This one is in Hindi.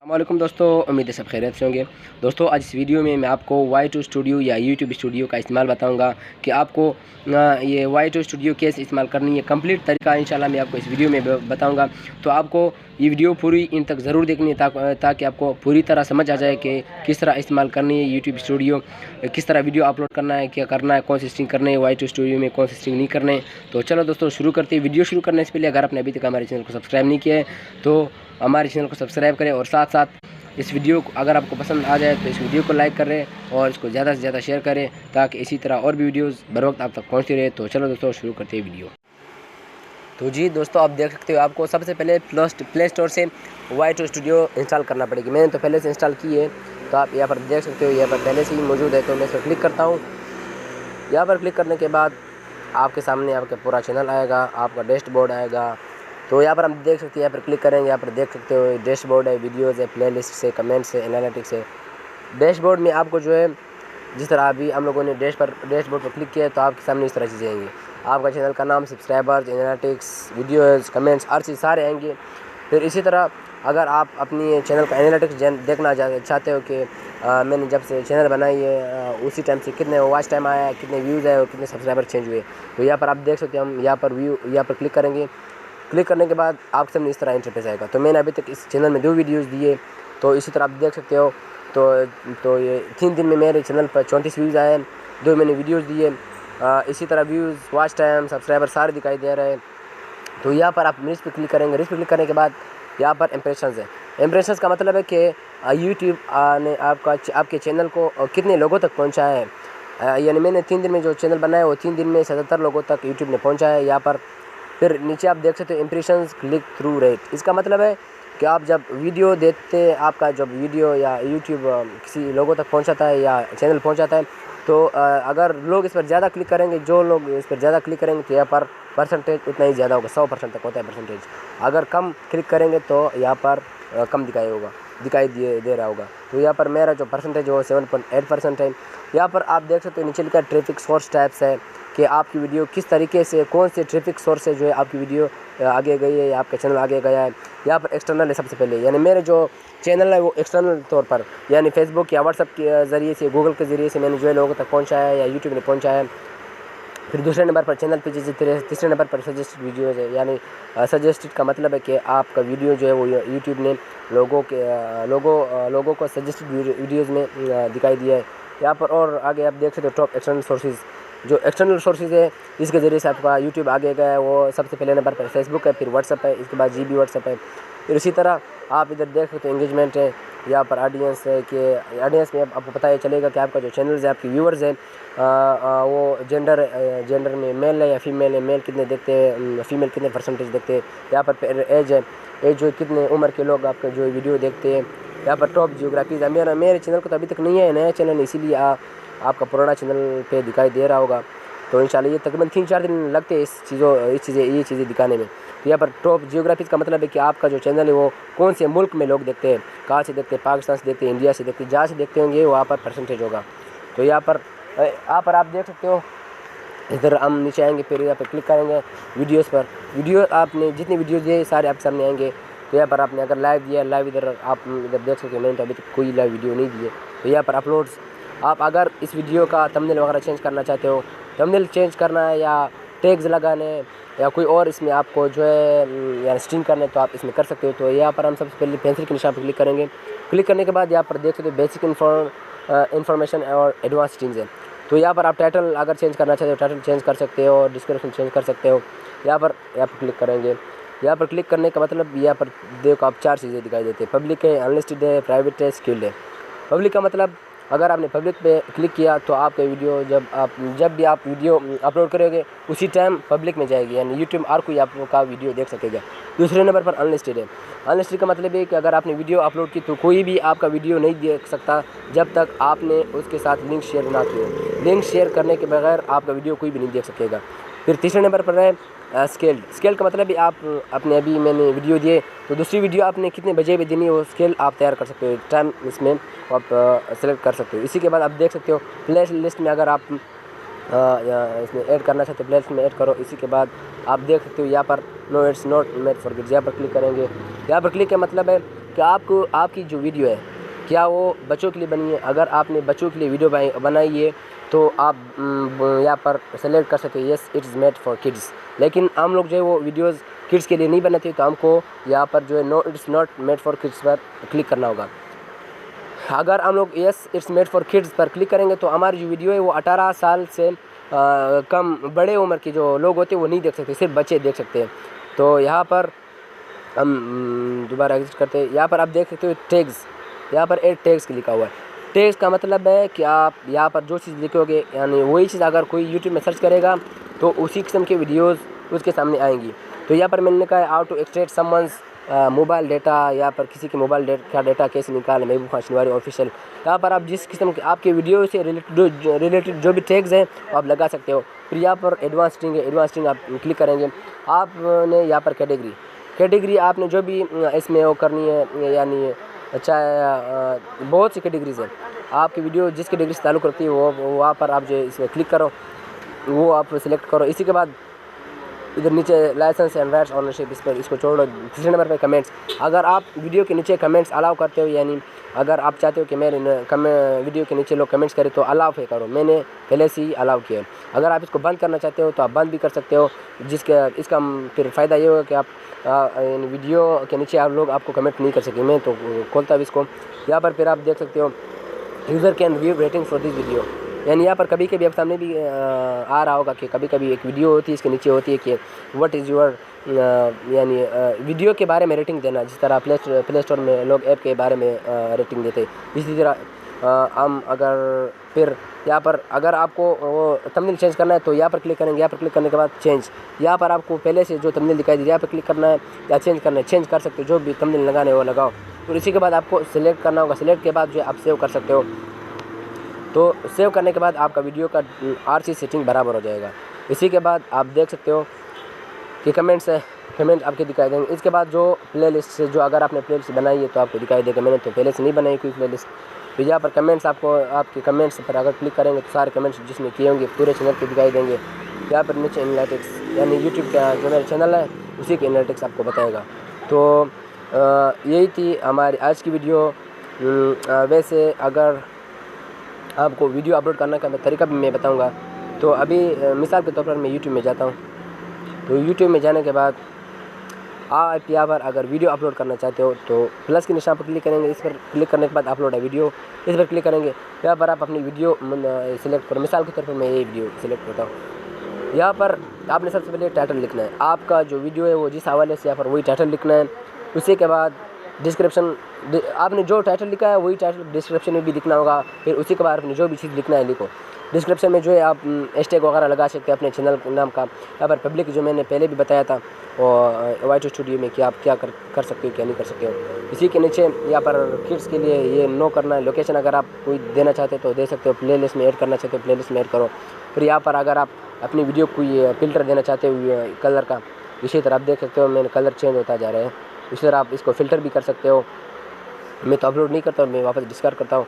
अस्सलामुअलैकुम दोस्तों, उम्मीद है सब खैरियत से होंगे। दोस्तों आज इस वीडियो में मैं आपको Y2 स्टूडियो या यूट्यूब स्टूडियो का इस्तेमाल बताऊंगा कि आपको ये Y2 स्टूडियो कैसे इस्तेमाल करनी है। कंप्लीट तरीका इंशाल्लाह मैं आपको इस वीडियो में बताऊंगा। तो आपको ये वीडियो पूरी इन तक ज़रूर देखनी है ताकि आपको पूरी तरह समझ आ जाए कि किस तरह इस्तेमाल करनी है यूट्यूब स्टूडियो, किस तरह वीडियो अपलोड करना है, क्या करना है, कौन सी सेटिंग करनी है Y2 स्टूडियो में, कौन सी सेटिंग नहीं करने। तो चलो दोस्तों शुरू करते हैं। वीडियो शुरू करने से पहले अगर आपने अभी तक हमारे चैनल को सब्सक्राइब नहीं किया है तो हमारे चैनल को सब्सक्राइब करें और साथ साथ इस वीडियो को अगर आपको पसंद आ जाए तो इस वीडियो को लाइक करें और इसको ज़्यादा से ज़्यादा शेयर करें ताकि इसी तरह और भी वीडियोस बर वक्त आप तक पहुंचती रहे। तो चलो दोस्तों शुरू करते हैं वीडियो। तो जी दोस्तों आप देख सकते हो आपको सबसे पहले प्ले स्टोर से Y2 स्टूडियो इंस्टॉल करना पड़ेगी। मैंने तो पहले से इंस्टॉल की है, तो आप यहाँ पर देख सकते हो, यहाँ पर पहले से ही मौजूद है। तो मैं इस पर क्लिक करता हूँ। यहाँ पर क्लिक करने के बाद आपके सामने आपका पूरा चैनल आएगा, आपका डैशबोर्ड आएगा। तो यहाँ पर हम देख सकते हैं, यहाँ पर क्लिक करेंगे, यहाँ पर देख सकते हो डैशबोर्ड है, वीडियोज़ है, प्लेलिस्ट है, कमेंट्स है, एनालिटिक्स है। डैशबोर्ड में आपको जो है जिस तरह अभी हम लोगों ने डैशबोर्ड पर क्लिक किया है तो आपके सामने इस तरह चीज़ें आएंगी। आपका चैनल का नाम, सब्सक्राइबर्स, एनालिटिक्स, वीडियोज़, कमेंट्स, हर चीज़ सारे आएंगे। फिर इसी तरह अगर आप अपनी चैनल का एनालिटिक्स देखना चाहते हो कि मैंने जब से चैनल बनाई है उसी टाइम से कितने वॉच टाइम आया है, कितने व्यूज़ आए और कितने सब्सक्राइबर चेंज हुए, तो यहाँ पर आप देख सकते हैं। हम यहाँ पर क्लिक करेंगे। क्लिक करने के बाद आपके सामने इस तरह इंटरफेस आएगा। तो मैंने अभी तक इस चैनल में 2 वीडियोज़ दिए, तो इसी तरह आप देख सकते हो। तो ये 3 दिन में मेरे चैनल पर 34 व्यूज़ आए, 2 मैंने वीडियोज़ दिए। इसी तरह व्यूज़, वॉच टाइम, सब्सक्राइबर सारे दिखाई दे रहे हैं। तो यहाँ पर आप रिच पे क्लिक करेंगे। रिच पे क्लिक करने के बाद यहाँ पर इम्प्रेशंस है। इम्प्रेशंस का मतलब है कि यूट्यूब ने आपके चैनल को कितने लोगों तक पहुँचाया है। यानी मैंने 3 दिन में जो चैनल बनाया वो 3 दिन में 77 लोगों तक यूट्यूब ने पहुँचाया है। यहाँ पर फिर नीचे आप देख सकते हो इम्प्रेशंस क्लिक थ्रू रेट। इसका मतलब है कि आप जब वीडियो देखते हैं, आपका जब वीडियो या यूट्यूब किसी लोगों तक पहुंचाता है या चैनल पहुंचाता है, तो अगर लोग इस पर ज़्यादा क्लिक करेंगे, जो लोग इस पर ज़्यादा क्लिक करेंगे तो यहाँ पर परसेंटेज उतना ही ज़्यादा होगा, 100% तक होता है परसेंटेज। अगर कम क्लिक करेंगे तो यहाँ पर कम दिखाई दे रहा होगा। तो यहाँ पर मेरा जो परसेंटेज वो 7.8% है। यहाँ पर आप देख सकते हो नीचे लिखा ट्रैफिक सोर्स टाइप्स है कि आपकी वीडियो किस तरीके से, कौन से ट्रैफिक सोर्स से जो है आपकी वीडियो आगे गई है या आपका चैनल आगे गया है। यहाँ पर एक्सटर्नल है सबसे पहले, यानी मेरे जो चैनल है वो एक्सटर्नल तौर पर यानी फेसबुक या व्हाट्सअप के ज़रिए से, गूगल के ज़रिए से मैंने जो है लोगों तक पहुँचाया है या यूट्यूब ने पहुँचाया है। फिर दूसरे नंबर पर चैनल पेजेस, तीसरे नंबर पर सजेस्टेड वीडियोज़ है। यानी सजेस्टेड का मतलब है कि आपका वीडियो जो है वो यूट्यूब ने लोगों को सजेस्टेड वीडियोज़ में दिखाई दिया है। यहाँ पर और आगे आप देख सकते हो टॉप एक्सटर्नल सोर्सेज। जो एक्सटर्नल सोर्सेज है जिसके ज़रिए से आपका यूट्यूब आगे गया है वो सबसे पहले नंबर पर फेसबुक है, फिर व्हाट्सअप है, इसके बाद GB व्हाट्सअप है। फिर इसी तरह आप इधर देख सकते हो एंगेजमेंट है, यहाँ पर ऑडियंस है कि ऑडियंस में आपको पता ही चलेगा कि आपका जो चैनल है, आपके व्यूअर्स हैं वो जेंडर में मेल है या फीमेल है, मेल कितने देखते हैं, फीमेल कितने परसेंटेज देखते हैं। यहाँ पर एज है, एज जो कितने उम्र के लोग आपका जो वीडियो देखते हैं। यहाँ पर टॉप जियोग्राफीज है। मेरे चैनल को तो अभी तक नहीं है, नया चैनल, इसीलिए आपका पुराना चैनल पे दिखाई दे रहा होगा। तो इंशाल्लाह ये तकरीबन 3-4 दिन लगते हैं ये चीज़ें दिखाने में। तो यहाँ पर टॉप जियोग्राफीज का मतलब है कि आपका जो चैनल है वो कौन से मुल्क में लोग देखते हैं, कहाँ से देखते हैं, पाकिस्तान से देखते हैं, इंडिया से देखते हैं, जहाँ से देखते होंगे वहाँ पर परसेंटेज होगा। तो यहाँ पर आप देख सकते हो। इधर हम नीचे आएंगे, फिर यहाँ पर क्लिक करेंगे वीडियोज़ पर। वीडियो आपने जितनी वीडियो दिए सारे आपके सामने आएंगे। तो यहाँ पर आपने अगर लाइव दिया, लाइव इधर आप इधर देख सकते हो। मैंने तो अभी तक कोई लाइव वीडियो नहीं दी है। तो यहाँ पर अपलोड्स, आप अगर इस वीडियो का थंबनेल वगैरह चेंज करना चाहते हो, थंबनेल चेंज करना है या टैग्स लगाने या कोई और इसमें आपको जो है या स्ट्रिंग करने, तो आप इसमें कर सकते हो। तो यहाँ पर हम सबसे पहले पेंसिल के निशान पर क्लिक करेंगे। क्लिक करने के बाद यहाँ पर देख सकते हो बेसिक इन्फॉर्मेशन और एडवांस स्ट्रिंग्स है। तो यहाँ पर आप टाइटल अगर चेंज करना चाहते हो टाइटल चेंज कर सकते हो, डिस्क्रिप्शन चेंज कर सकते हो। यहाँ पर क्लिक करेंगे। यहाँ पर क्लिक करने का मतलब यहाँ पर देखो आप 4 चीज़ें दिखाई देती है। पब्लिक है, अनलिस्टेड है, प्राइवेट है, स्किल्ड है। पब्लिक का मतलब अगर आपने पब्लिक पे क्लिक किया तो आपका वीडियो जब भी आप वीडियो अपलोड करोगे उसी टाइम पब्लिक में जाएगी, यानी यूट्यूब और कोई आपका वीडियो देख सकेगा। दूसरे नंबर पर अनलिस्टेड है। अनलिस्टेड का मतलब है कि अगर आपने वीडियो अपलोड की तो कोई भी आपका वीडियो नहीं देख सकता जब तक आपने उसके साथ लिंक शेयर ना किया। लिंक शेयर करने के बगैर आपका वीडियो कोई भी नहीं देख सकेगा। फिर तीसरे नंबर पर है स्केल का मतलब भी आप अपने अभी मैंने वीडियो दिए तो दूसरी वीडियो आपने कितने बजे भी देनी है वो स्केल आप तैयार कर सकते हो, टाइम इसमें आप सेलेक्ट कर सकते हो। इसी के बाद आप देख सकते हो प्ले लिस्ट में अगर आप इसमें ऐड करना चाहते हो प्ले लिस्ट में ऐड करो। इसी के बाद आप देख सकते हो यहाँ पर no it's not made for kids, यहाँ पर क्लिक करेंगे। यहाँ पर क्लिक का मतलब है कि आपको आपकी जो वीडियो है क्या वो बच्चों के लिए बनी है। अगर आपने बच्चों के लिए वीडियो बनाई है तो आप यहाँ पर सेलेक्ट कर सकते हो yes it's made for kids. लेकिन हम लोग जो है वो वीडियोज़ किड्स के लिए नहीं बनाते, तो हमको यहाँ पर जो है no it's not made for kids पर क्लिक करना होगा। अगर हम लोग yes it's made for kids पर क्लिक करेंगे तो हमारी जो वीडियो है वो 18 साल से कम बड़े उम्र के जो लोग होते हैं वो नहीं देख सकते, सिर्फ बच्चे देख सकते हैं। तो यहाँ पर हम दोबारा एग्जिट करते हैं। यहाँ पर आप देख सकते हो टैग्स, यहाँ पर एड टैग्स लिखा हुआ है। टैग्स का मतलब है कि आप यहाँ पर जो चीज़ लिखोगे यानी वही चीज़ अगर कोई यूट्यूब में सर्च करेगा तो उसी किस्म के वीडियोज़ उसके सामने आएंगी। तो यहाँ पर मैंने कहा है how to extract someone's mobile data, यहाँ पर किसी के मोबाइल का डेटा कैसे निकालें, महबूब खान शनिवारी ऑफिशियल। यहाँ पर आप जिस किस्म के आपके वीडियो से रिलेटेड जो भी टैग्स हैं आप लगा सकते हो। फिर यहाँ पर एडवांस स्ट्रिंग है, एडवांस स्ट्रिंग आप क्लिक करेंगे। आपने यहाँ पर कैटेगरी आपने जो भी इसमें वो करनी है, यानी अच्छा बहुत सी कैटेगरीज हैं। आपकी वीडियो जिस कैटेगरी से ताल्लुक़ रखती है वो वहाँ पर आप जो इसमें क्लिक करो, वो आप सिलेक्ट करो। इसी के बाद इधर नीचे लाइसेंस एंड राइट्स ऑनरशिप, इस पर इसको छोड़ो। तीसरे नंबर पे कमेंट्स। अगर आप वीडियो के नीचे कमेंट्स अलाउ करते हो, यानी अगर आप चाहते हो कि मेरे वीडियो के नीचे लोग कमेंट्स करें तो अलाउ पे करो, मैंने पहले से ही अलाउ किया है। अगर आप इसको बंद करना चाहते हो तो आप बंद भी कर सकते हो, इसका फिर फ़ायदा ये होगा कि आप वीडियो के नीचे आप लोग आपको कमेंट नहीं कर सकेंगे। मैं तो खोलता हूँ इसको। यहाँ पर फिर आप देख सकते हो user can give rating for this video, यानी यहाँ पर कभी कभी आप सामने भी आ रहा होगा कि कभी कभी एक वीडियो होती है, इसके नीचे होती है कि व्हाट इज़ योर यानी वीडियो के बारे में रेटिंग देना। जिस तरह प्ले स्टोर में लोग ऐप के बारे में रेटिंग देते हैं, इसी तरह हम अगर फिर यहाँ पर अगर आपको वो थंबनेल चेंज करना है तो यहाँ पर क्लिक करेंगे। यहाँ पर क्लिक करने के बाद चेंज, यहाँ पर आपको पहले से जो थंबनेल दिखाई दे यहाँ पर क्लिक करना है या चेंज करना है, चेंज कर सकते हो। जो भी थंबनेल लगाने वो लगाओ। फिर इसी के बाद आपको सिलेक्ट करना होगा, सिलेक्ट के बाद जो आप सेव कर सकते हो। तो सेव करने के बाद आपका वीडियो का RC सेटिंग बराबर हो जाएगा। इसी के बाद आप देख सकते हो कि कमेंट्स है, कमेंट आपके दिखाई देंगे। इसके बाद जो प्लेलिस्ट से जो अगर आपने प्लेलिस्ट बनाई है तो आपको दिखाई देगा। मैंने तो पहले से नहीं बनाई कोई प्लेलिस्ट। तो यहाँ पर कमेंट्स आपको आपके कमेंट्स पर अगर क्लिक करेंगे तो सारे कमेंट्स जिसमें किए होंगे पूरे चैनल के दिखाई देंगे। यहाँ पर नीचे एनालिटिक्स यानी यूट्यूब का जो मेरा चैनल है उसी के एनालिटिक्स आपको बताएगा। तो यही थी हमारी आज की वीडियो। वैसे अगर आपको वीडियो अपलोड करने का तरीका भी मैं बताऊंगा। तो अभी मिसाल के तौर पर मैं यूट्यूब में जाता हूं, तो यूट्यूब में जाने के बाद आप यहाँ पर अगर वीडियो अपलोड करना चाहते हो तो प्लस के निशान पर क्लिक करेंगे। इस पर क्लिक करने के बाद अपलोड है वीडियो, इस पर क्लिक करेंगे। यहाँ पर आप अपनी वीडियो सिलेक्ट करो। मिसाल के तौर पर मैं ये वीडियो सिलेक्ट करता हूँ। यहाँ पर आपने सबसे पहले टाइटल लिखना है। आपका जो वीडियो है वो जिस हवाले से यहाँ पर वही टाइटल लिखना है। उसी के बाद डिस्क्रिप्शन, आपने जो टाइटल लिखा है वही टाइटल डिस्क्रिप्शन में भी लिखना होगा। फिर उसी के बाद आपने जो भी चीज़ लिखना है लिखो। डिस्क्रिप्शन में जो है आप हैशटैग वगैरह लगा सकते हैं अपने चैनल नाम का। यहाँ पर पब्लिक जो मैंने पहले भी बताया था और Y2 स्टूडियो में कि आप क्या कर सकते हो क्या नहीं कर सकते हो। इसी के नीचे यहाँ पर किड्स के लिए ये नो करना है। लोकेशन अगर आप कोई देना चाहते हो तो दे सकते हो, प्लेलिस्ट में ऐड करना चाहते हो प्लेलिस्ट में ऐड करो। फिर यहाँ पर अगर आप अपनी वीडियो को ये फिल्टर देना चाहते हो कलर का, इसी तरह आप देख सकते हो मैंने कलर चेंज होता जा रहा है। इसी तरह आप इसको फ़िल्टर भी कर सकते हो। मैं तो अपलोड नहीं करता हूँ, मैं वापस डिस्कार्ड करता हूँ।